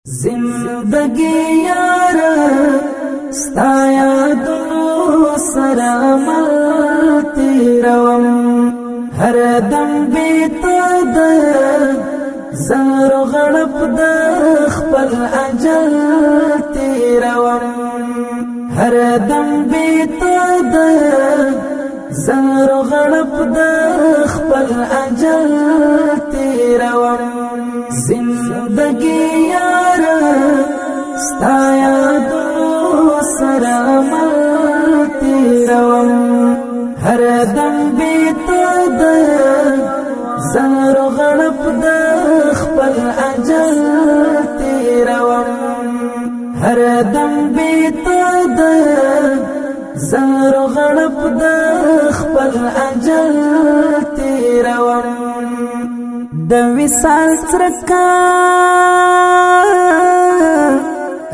जिंदगी यार स्ताया दुनो सरा मलती रवम हर दम बेताद ज़ारो गड़प दख्पल अजल तेरवम हर दम बेताद ज़ारो गड़प दख्पल अजल तेरवम जिंदगी यार स्ताया दुनो सरा मलती रवम हर दम बेताद ज़ारो गड़प दख्पल अजल तेरवम हर दम बेताद ज़ारो गड़प दख्पल अजल तेरवम د وصال سرکا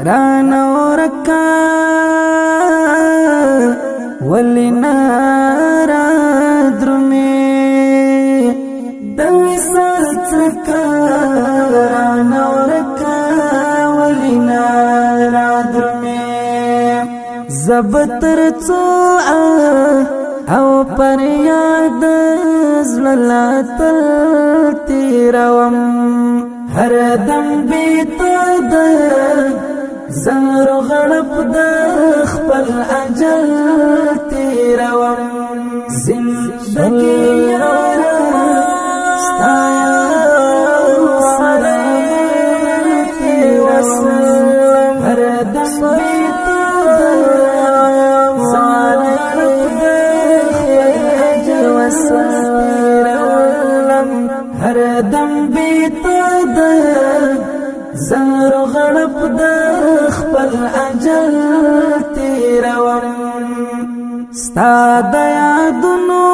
رانو رکا ولنا را درمی د وصال سرکا رانو رکا ولنا را درمی زبتر څو او پر یاد زلاتل تیروم هر دم بیتاد زارو غړپ د خپل اجل تیروم زندگی یار ستایا سره تیروم هر دم بیتاد زارو غړپ हर दम बेताद ज़ारो गड़प दख्पल अजल तेरवम स्ता दया दुनो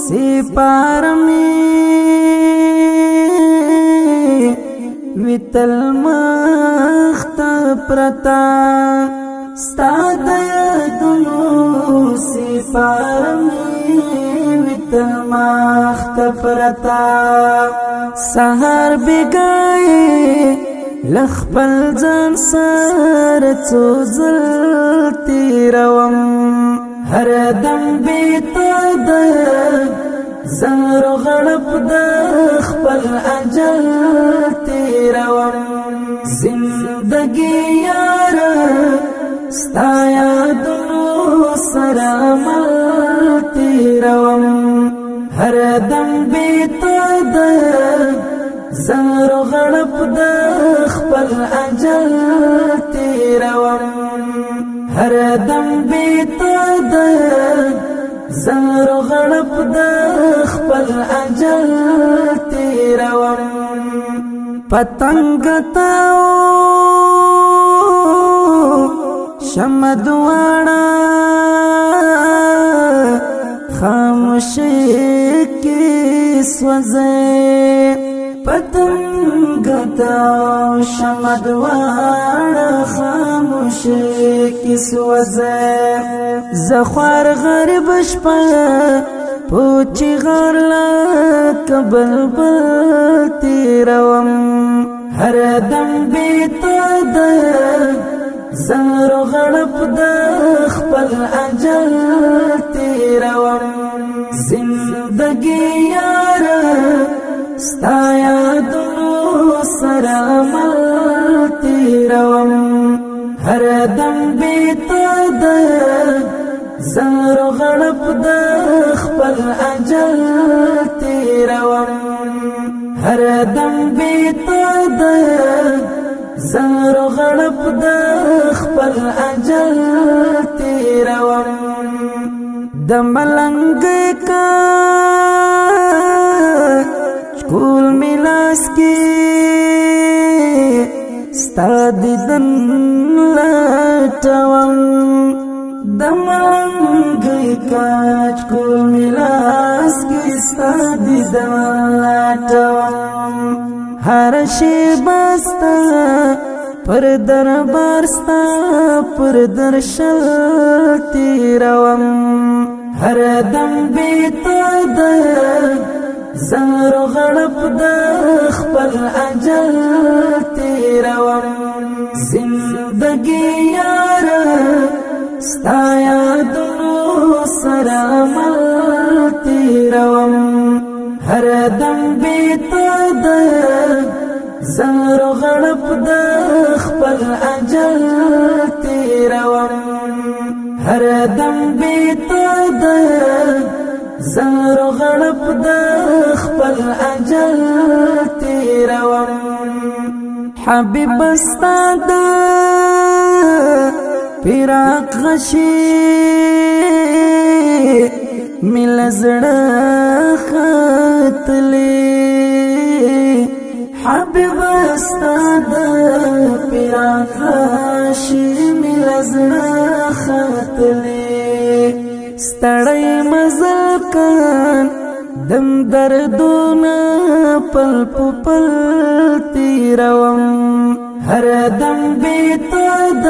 सिपारमी वितल मख्ता प्रता स्ता दया दुनो सिपारमी मख्त प्रता सहर बिगाए लखपल जन सर चोजल तेरवम हर दम बेताद ज़ारो गड़प दख्पल अजल तेरवम जिंदगी यार स्ताया दुनो सरा मलती रवम हर दम बेताद ज़ारो गड़प दख्पल अजल तेरवम हर दम बेताद ज़ारो गड़प दख्पल अजल तेरवम पतंग ताओ शमदवाड़ा खामोशी की स्वज़े पतंग ताओ शमदवाड़ा खामोशी की स्वज़े ज़ख्वार गरीब शपा पूछी गरला कबल बल तेरवम हर दम बेताद ज़ारो गड़प दख्पल अजल तेरवम जिंदगी यार स्ताया दुनो सरा मलती रवम हर दम बेताद ज़ारो गड़प दख्पल अजल तेरवम हर दम बेताद ज़ारो गड़प दख्पल अजल तेरवम द मलंग का स्कूल मिलास की स्ता दीदन लटवम द मलंग का स्कूल मिलास की स्ता दीदन लटवम हर शे बस्ता पर दरबार स्ता पर दर्शन तेरवम हर दम बेताद زارو غړپ د خپل اجل تیروم زندگی یار ستا یادونو سره عمل تیروم هر دم بیتا د زارو غړپ د خپل اجل تیروم هر دم بیتا د زارو غړپ د خپل اجل تیروم حبیب ستا د فراق غشي مل زړه خطلې حبیب ستا د فراق غشي مل زړه خطلې ستړی مزل کان دم دردونه پل پل تیروم هر دم بیتا د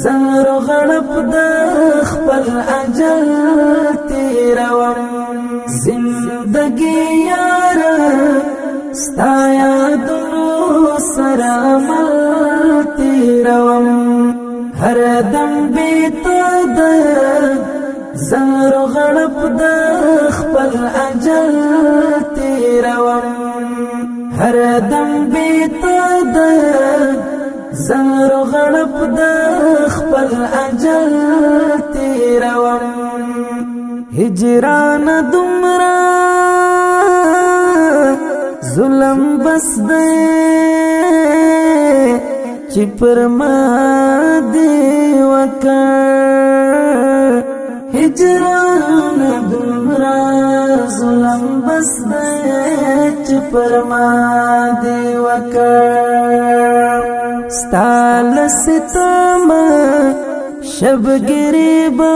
زارو غړپ د خپل اجل تیروم زندگی یار ستا یادونو سره عمل تیروم هر دم بیتا د زارو غړپ د خپل اجل تیروم هر دم بیتا د زارو غړپ د خپل اجل تیروم هجران دمرا ظلم بس دے چې پر ما دی وکړ هجران دمرا ظلم بس دے چې پر ما دی وکړ ستال ستم شب گریبا